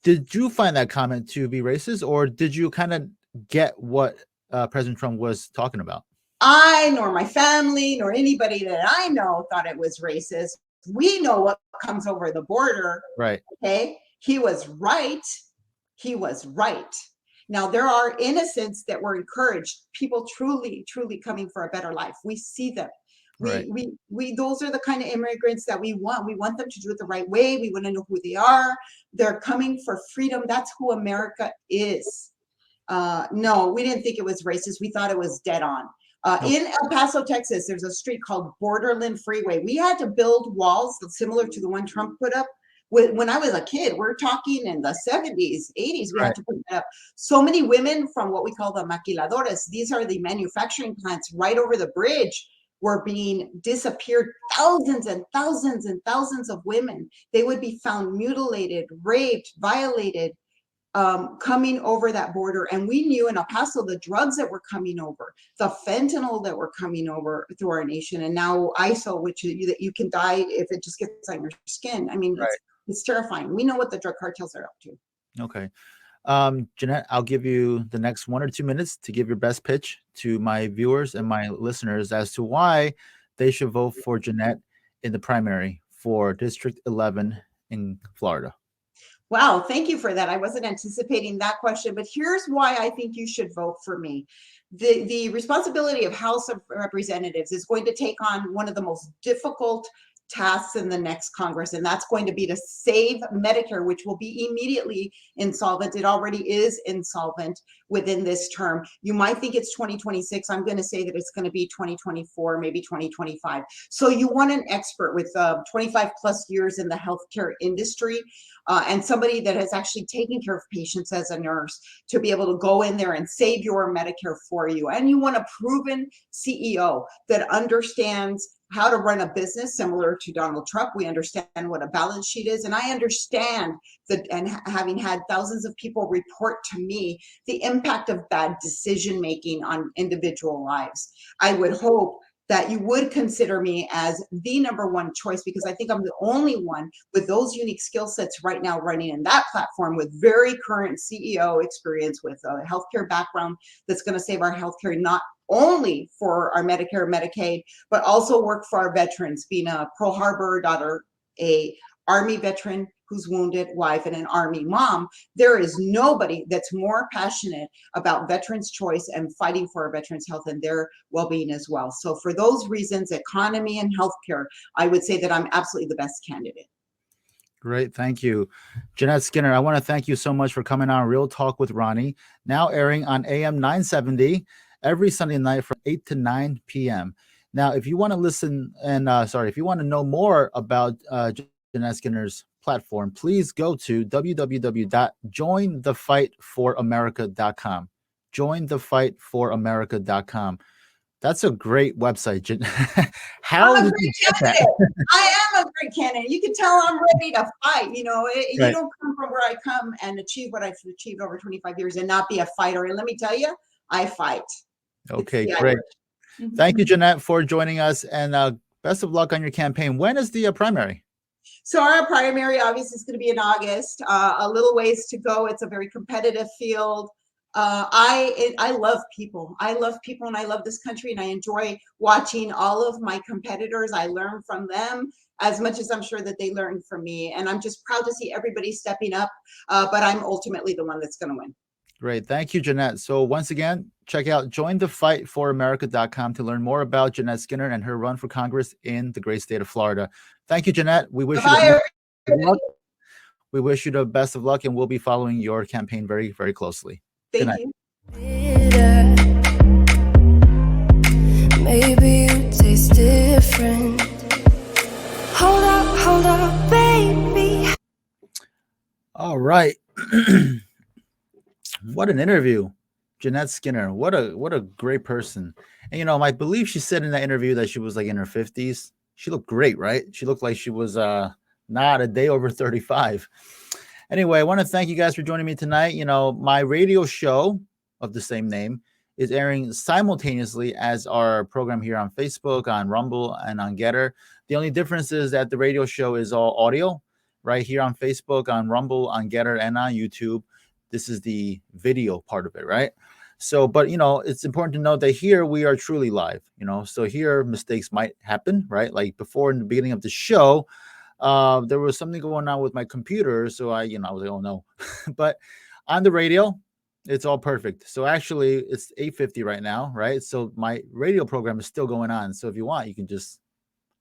Did you find that comment to be racist, or did you kind of get what President Trump was talking about? I, nor my family, nor anybody that I know thought it was racist. We know what comes over the border. Right. Okay. He was right. He was right. Now, there are innocents that were encouraged, people truly, truly coming for a better life. We see them. We those are the kind of immigrants that we want. We want them to do it the right way. We want to know who they are. They're coming for freedom. That's who America is. No, we didn't think it was racist. We thought it was dead on. In El Paso, Texas, there's a street called Borderland Freeway. We had to build walls similar to the one Trump put up. When I was a kid, we're talking in the 70s, 80s, we had to put that up. So many women from what we call the maquiladoras, these are the manufacturing plants right over the bridge, were being disappeared. Thousands and thousands and thousands of women. They would be found mutilated, raped, violated, coming over that border. And we knew in El Paso the drugs that were coming over, the fentanyl that were coming over through our nation, and now ISO, which that you can die if it just gets on your skin. I mean, Right. it's terrifying. We know what the drug cartels are up to. Okay. Jeannette, I'll give you the next 1 or 2 minutes to give your best pitch to my viewers and my listeners as to why they should vote for Jeannette in the primary for District 11 in Florida. Wow, thank you for that. I wasn't anticipating that question, but here's why I think you should vote for me. The responsibility of House of Representatives is going to take on one of the most difficult tasks in the next Congress, and that's going to be to save Medicare, which will be immediately insolvent. It already is insolvent within this term. You might think it's 2026. I'm going to say that it's going to be 2024, maybe 2025. So you want an expert with 25 plus years in the healthcare industry, and somebody that has actually taken care of patients as a nurse to be able to go in there and save your Medicare for you. And you want a proven CEO that understands how to run a business, similar to Donald Trump. We understand what a balance sheet is. And I understand that, and having had thousands of people report to me the impact of bad decision making on individual lives. I would hope that you would consider me as the number one choice, because I think I'm the only one with those unique skill sets right now running in that platform, with very current CEO experience, with a healthcare background that's going to save our healthcare not only for our Medicare, Medicaid, but also work for our veterans, being a Pearl Harbor daughter, a Army veteran who's wounded, wife, and an Army mom. There is nobody that's more passionate about veterans' choice and fighting for our veterans' health and their well-being as well. So for those reasons, economy and healthcare, I would say that I'm absolutely the best candidate. Great. Thank you. Jeannette Skinner, I want to thank you so much for coming on Real Talk with Ronnie, now airing on AM 970 every Sunday night from 8 to 9 p.m. Now, if you want to listen and if you want to know more about Jeannette Skinner's platform, please go to www.jointhefightforamerica.com. Jointhefightforamerica.com. That's a great website. How I'm a did great you get that? candidate. I am a great candidate. You can tell I'm ready to fight. You know, you Right. don't come from where I come and achieve what I've achieved over 25 years and not be a fighter. And let me tell you, I fight. Okay, great. Thank you, Jeannette, for joining us, and best of luck on your campaign. When is the primary? So our primary obviously is going to be in August. A little ways to go. It's a very competitive field. I love people. I love people, and I love this country, and I enjoy watching all of my competitors. I learn from them as much as I'm sure that they learn from me, and I'm just proud to see everybody stepping up. But I'm ultimately the one that's going to win. Great. Thank you, Jeannette. So once again, check out jointhefightforamerica.com to learn more about Jeannette Skinner and her run for Congress in the great state of Florida. Thank you, Jeannette. We wish you the best of luck. We wish you the best of luck, and we'll be following your campaign very, very closely. Thank you. Maybe you taste different. Hold up, baby. All right. What an interview. Jeannette Skinner. What a great person. And I believe she said in that interview that she was like in her 50s. She looked great, right? She looked like she was not a day over 35. Anyway, I want to thank you guys for joining me tonight. My radio show of the same name is airing simultaneously as our program here on Facebook, on Rumble, and on GETTR. The only difference is that the radio show is all audio, right here on Facebook, on Rumble, on GETTR, and on YouTube. This is the video part of it, right? So, but it's important to note that here we are truly live, so here mistakes might happen, right? Like before in the beginning of the show, there was something going on with my computer. So I was like, oh no, but on the radio, it's all perfect. So actually it's 8:50 right now, right? So my radio program is still going on. So if you want, you can just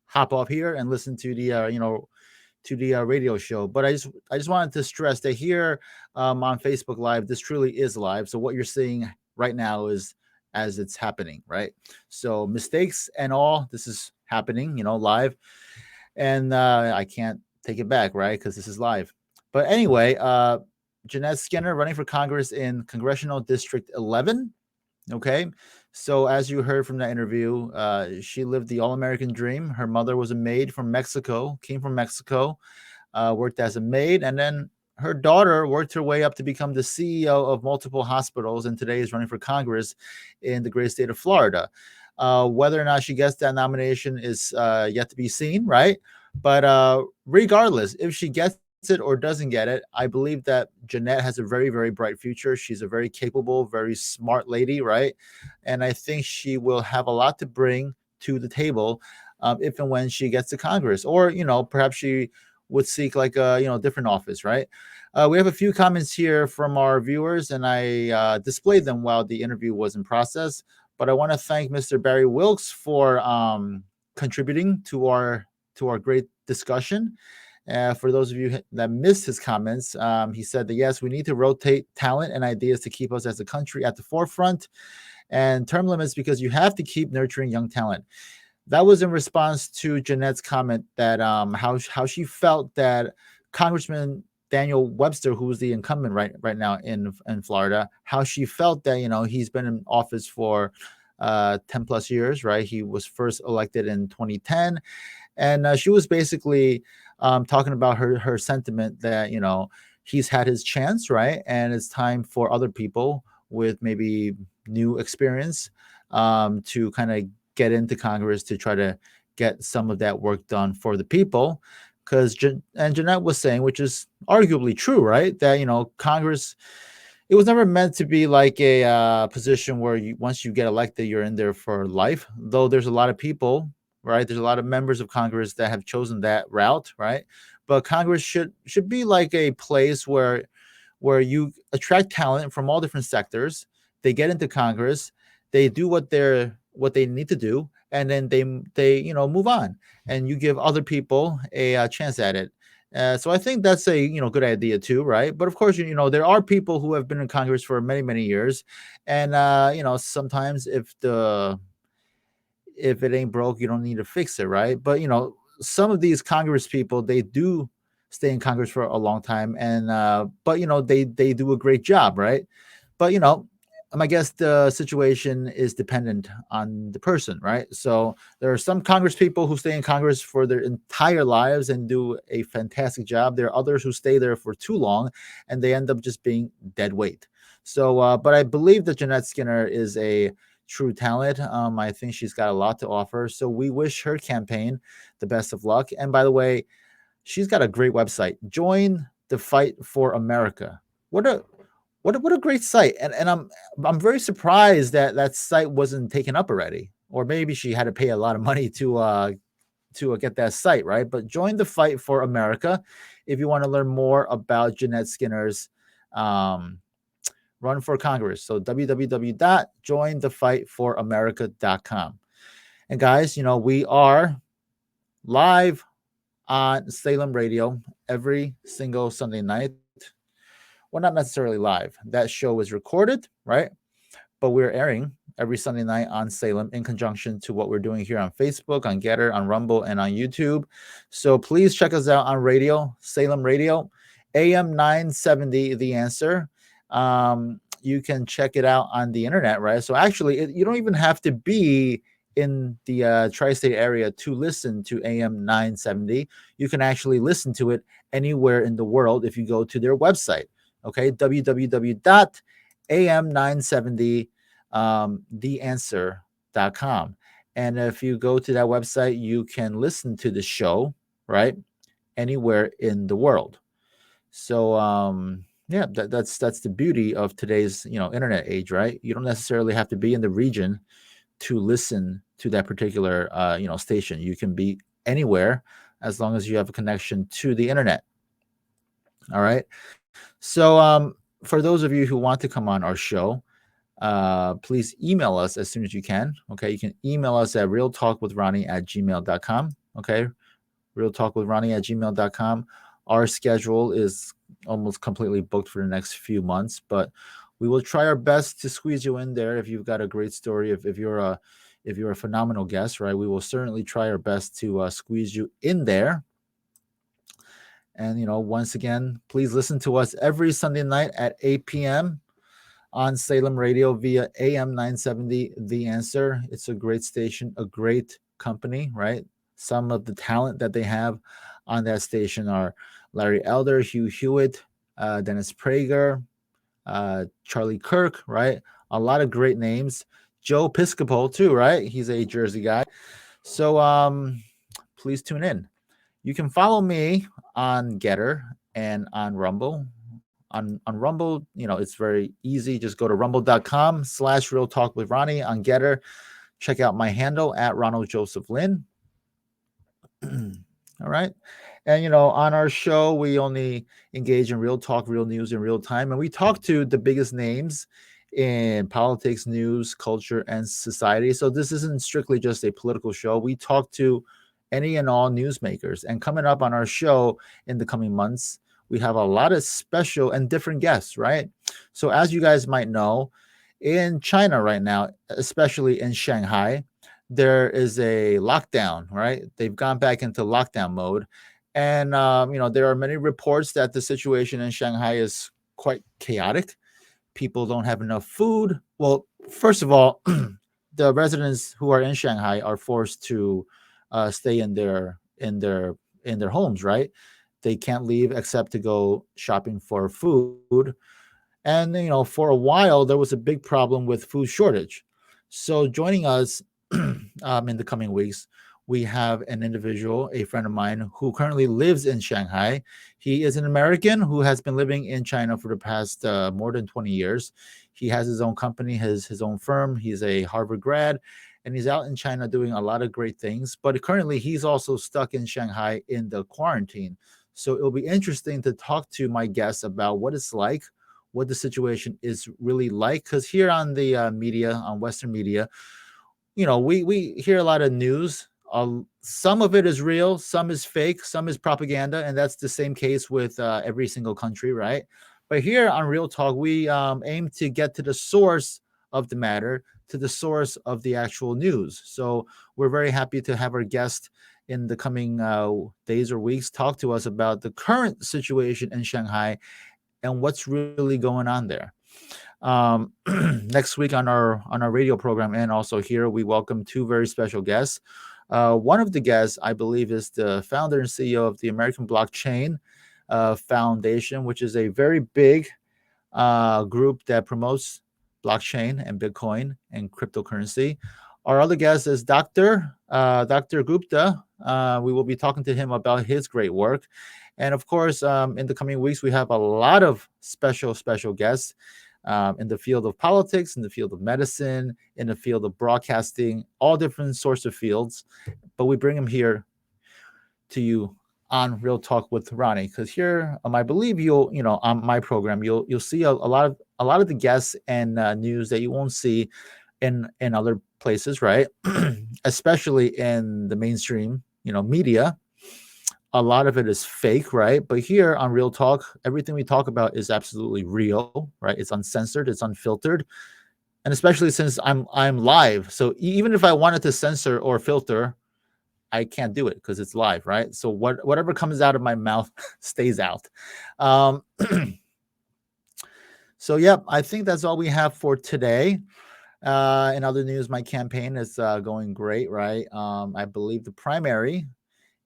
hop off here and listen to the, radio show. But I just wanted to stress that here on Facebook Live, this truly is live. So what you're seeing right now is as it's happening, right? So mistakes and all, this is happening, live. And I can't take it back, right? Because this is live. But anyway, Jeannette Skinner running for Congress in Congressional District 11. Okay. So as you heard from that interview, she lived the all-American dream. Her mother was a maid from Mexico, came from Mexico, worked as a maid, and then her daughter worked her way up to become the CEO of multiple hospitals, and today is running for Congress in the great state of Florida. Whether or not she gets that nomination is yet to be seen, right? But regardless, if she gets it or doesn't get it, I believe that Jeannette has a very, very bright future. She's a very capable, very smart lady, right? And I think she will have a lot to bring to the table if and when she gets to Congress, or perhaps she would seek like a different office, right? We have a few comments here from our viewers, and I displayed them while the interview was in process. But I want to thank Mr. Barry Wilkes for contributing to our great discussion. For those of you that missed his comments, he said that yes, we need to rotate talent and ideas to keep us as a country at the forefront, and term limits because you have to keep nurturing young talent. That was in response to Jeanette's comment that how she felt that Congressman Daniel Webster, who's the incumbent right now in Florida, how she felt that he's been in office for 10 plus years, right? He was first elected in 2010, and she was basically talking about her sentiment that he's had his chance, right, and it's time for other people with maybe new experience to kind of get into Congress to try to get some of that work done for the people. Because and Jeanette was saying, which is arguably true, right, that Congress, it was never meant to be like a position where once you get elected, you're in there for life. Though there's a lot of people, right? There's a lot of members of Congress that have chosen that route, right? But Congress should be like a place where you attract talent from all different sectors. They get into Congress, they do what they need to do, and then they move on, and you give other people a chance at it. So I think that's a good idea too, right? But of course, there are people who have been in Congress for many years, and sometimes if it ain't broke, you don't need to fix it, right? But some of these Congress people, they do stay in Congress for a long time, and but they do a great job, right? But I guess the situation is dependent on the person, right? So there are some Congress people who stay in Congress for their entire lives and do a fantastic job. There are others who stay there for too long and they end up just being dead weight. So, but I believe that Jeanette Skinner is a true talent. I think she's got a lot to offer. So we wish her campaign the best of luck. And by the way, she's got a great website. Join the Fight for America. What a great site. And I'm very surprised that that site wasn't taken up already. Or maybe she had to pay a lot of money to get that site, right? But join the Fight for America if you want to learn more about Jeanette Skinner's run for Congress. So www.jointhefightforamerica.com. And guys, we are live on Salem Radio every single Sunday night. Well, not necessarily live. That show is recorded, right? But we're airing every Sunday night on Salem in conjunction to what we're doing here on Facebook, on GETTR, on Rumble, and on YouTube. So please check us out on radio, Salem Radio, AM 970, The Answer. You can check it out on the internet, right? So actually, you don't even have to be in the tri-state area to listen to AM 970. You can actually listen to it anywhere in the world if you go to their website. Okay, www.am970theanswer.com. And if you go to that website, you can listen to the show, right, anywhere in the world. So yeah, that's the beauty of today's internet age, right? You don't necessarily have to be in the region to listen to that particular station. You can be anywhere as long as you have a connection to the internet. All right. So for those of you who want to come on our show, please email us as soon as you can. Okay, you can email us at realtalkwithronnie@gmail.com. Okay, realtalkwithronnie@gmail.com. Our schedule is almost completely booked for the next few months, but we will try our best to squeeze you in there if you've got a great story. If you're a phenomenal guest, right? We will certainly try our best to squeeze you in there. And once again, please listen to us every Sunday night at 8 p.m. on Salem Radio via AM 970 The Answer. It's a great station, a great company, right? Some of the talent that they have on that station are Larry Elder, Hugh Hewitt, Dennis Prager, Charlie Kirk, right? A lot of great names. Joe Piscopo too, right? He's a Jersey guy. So please tune in. You can follow me on GETTR and on Rumble. On Rumble, it's very easy. Just go to rumble.com/real talk with Ronnie on GETTR. Check out my handle at Ronald Joseph Lynn. All right. And, on our show, we only engage in real talk, real news in real time. And we talk to the biggest names in politics, news, culture, and society. So this isn't strictly just a political show. We talk to any and all newsmakers. And coming up on our show in the coming months, we have a lot of special and different guests, right? So as you guys might know, in China right now, especially in Shanghai, there is a lockdown, right? They've gone back into lockdown mode. And, there are many reports that the situation in Shanghai is quite chaotic. People don't have enough food. Well, first of all, the residents who are in Shanghai are forced to stay in their homes, right? They can't leave except to go shopping for food. And for a while there was a big problem with food shortage. So joining us in the coming weeks, we have an individual, a friend of mine, who currently lives in Shanghai. He is an American who has been living in China for the past more than 20 years. He has his own company, his own firm. He's a Harvard grad, and he's out in China doing a lot of great things. But currently, he's also stuck in Shanghai in the quarantine. So it'll be interesting to talk to my guests about what it's like, what the situation is really like. Because here on the media, on Western media, we hear a lot of news. Some of it is real, some is fake, some is propaganda, and that's the same case with every single country, right? But here on Real Talk, we aim to get to the source of the matter, to the source of the actual news. So we're very happy to have our guest in the coming days or weeks talk to us about the current situation in Shanghai and what's really going on there. Next week on our radio program and also here, we welcome two very special guests. One of the guests, I believe, is the founder and CEO of the American Blockchain Foundation, which is a very big group that promotes blockchain and Bitcoin and cryptocurrency. Our other guest is Dr. Gupta. We will be talking to him about his great work. And of course, in the coming weeks, we have a lot of special guests in the field of politics, in the field of medicine, in the field of broadcasting, all different sorts of fields. But we bring them here to you on Real Talk with Ronnie, because here, I believe on my program, you'll see a lot of the guests and news that you won't see in other places, right? Especially in the mainstream, media. A lot of it is fake, right? But here on Real Talk, everything we talk about is absolutely real, right? It's uncensored, it's unfiltered, and especially since I'm live. So even if I wanted to censor or filter, I can't do it because it's live, right? So whatever comes out of my mouth stays out. Um, so yeah, I think that's all we have for today. In other news, my campaign is going great, right? I believe the primary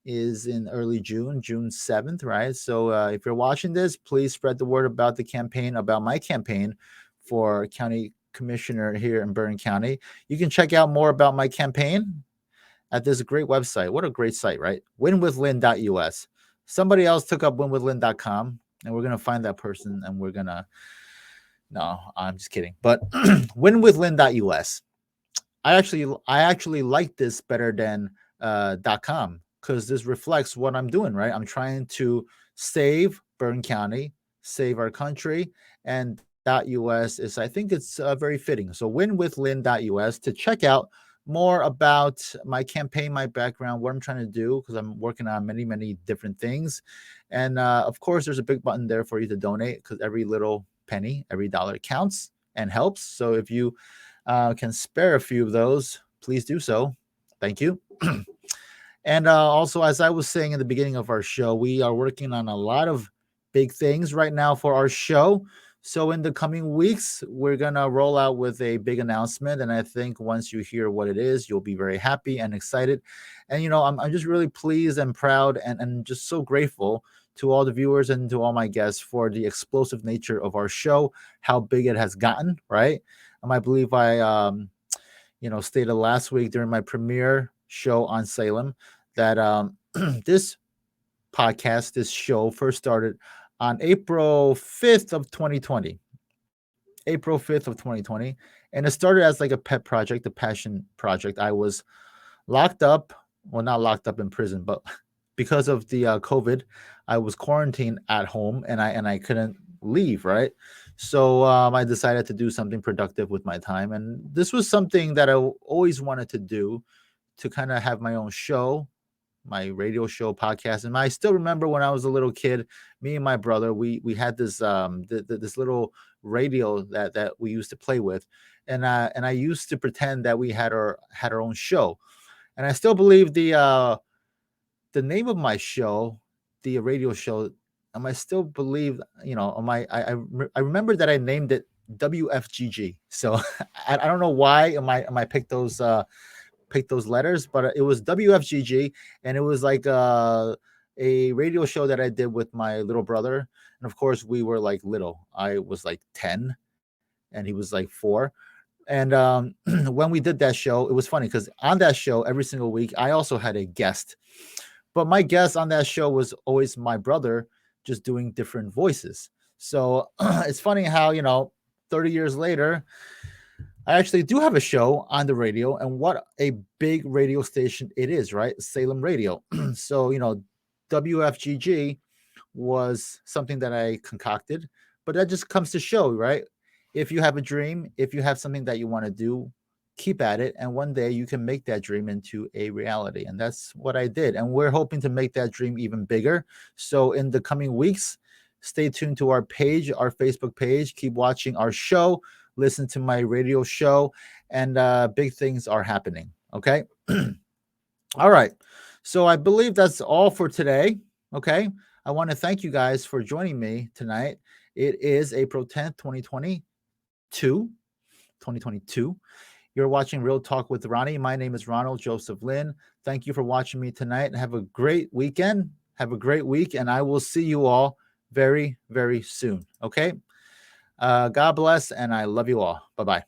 is in early June 7th, right? So if you're watching this, please spread the word about the campaign, about my campaign for county commissioner here in Bergen County. You can check out more about my campaign at this great website. What a great site, right? winwithlyn.us. Somebody else took up winwithlyn.com, and we're going to find that person, and we're going to, no, I'm just kidding. But winwithlyn.us. I actually like this better than .com, because this reflects what I'm doing, right? I'm trying to save Bergen County, save our country, and .us is, I think it's very fitting. So winwithlyn.us to check out more about my campaign, my background, what I'm trying to do, because I'm working on many different things. And of course, there's a big button there for you to donate, because every little penny, every dollar counts and helps. So if you can spare a few of those, please do so. Thank you. And also, as I was saying in the beginning of our show, we are working on a lot of big things right now for our show. So in the coming weeks, we're going to roll out with a big announcement. And I think once you hear what it is, you'll be very happy and excited. And, I'm just really pleased and proud and just so grateful to all the viewers and to all my guests for the explosive nature of our show, how big it has gotten, right? I believe I stated last week during my premiere show on Salem that this podcast, this show first started on April 5th of 2020. April 5th of 2020. And it started as like a pet project, a passion project. I was locked up, well, not locked up in prison, but because of the COVID, I was quarantined at home and I couldn't leave, right? So I decided to do something productive with my time. And this was something that I always wanted to do, to kind of have my own show, my radio show podcast. And I still remember when I was a little kid, me and my brother, we had this this little radio that we used to play with, and I used to pretend that we had our own show. And I still believe the name of my show, the radio show, I still believe, I remember that I named it WFGG. So I don't know why am I picked those letters, but it was WFGG, and it was like a radio show that I did with my little brother. And of course, we were like little. I was like 10, and he was like 4. And when we did that show, it was funny because on that show, every single week, I also had a guest. But my guest on that show was always my brother, just doing different voices. So it's funny how, 30 years later, I actually do have a show on the radio, and what a big radio station it is, right? Salem Radio. So, WFGG was something that I concocted, but that just comes to show, right? If you have a dream, if you have something that you want to do, keep at it. And one day you can make that dream into a reality. And that's what I did. And we're hoping to make that dream even bigger. So in the coming weeks, stay tuned to our page, our Facebook page. Keep watching our show, listen to my radio show, and big things are happening. Okay. All right. So I believe that's all for today. Okay. I want to thank you guys for joining me tonight. It is April 10th, 2022. You're watching Real Talk with Ronnie. My name is Ronald Joseph Lynn. Thank you for watching me tonight, and have a great weekend. Have a great week, and I will see you all very, very soon. Okay. God bless, and I love you all. Bye-bye.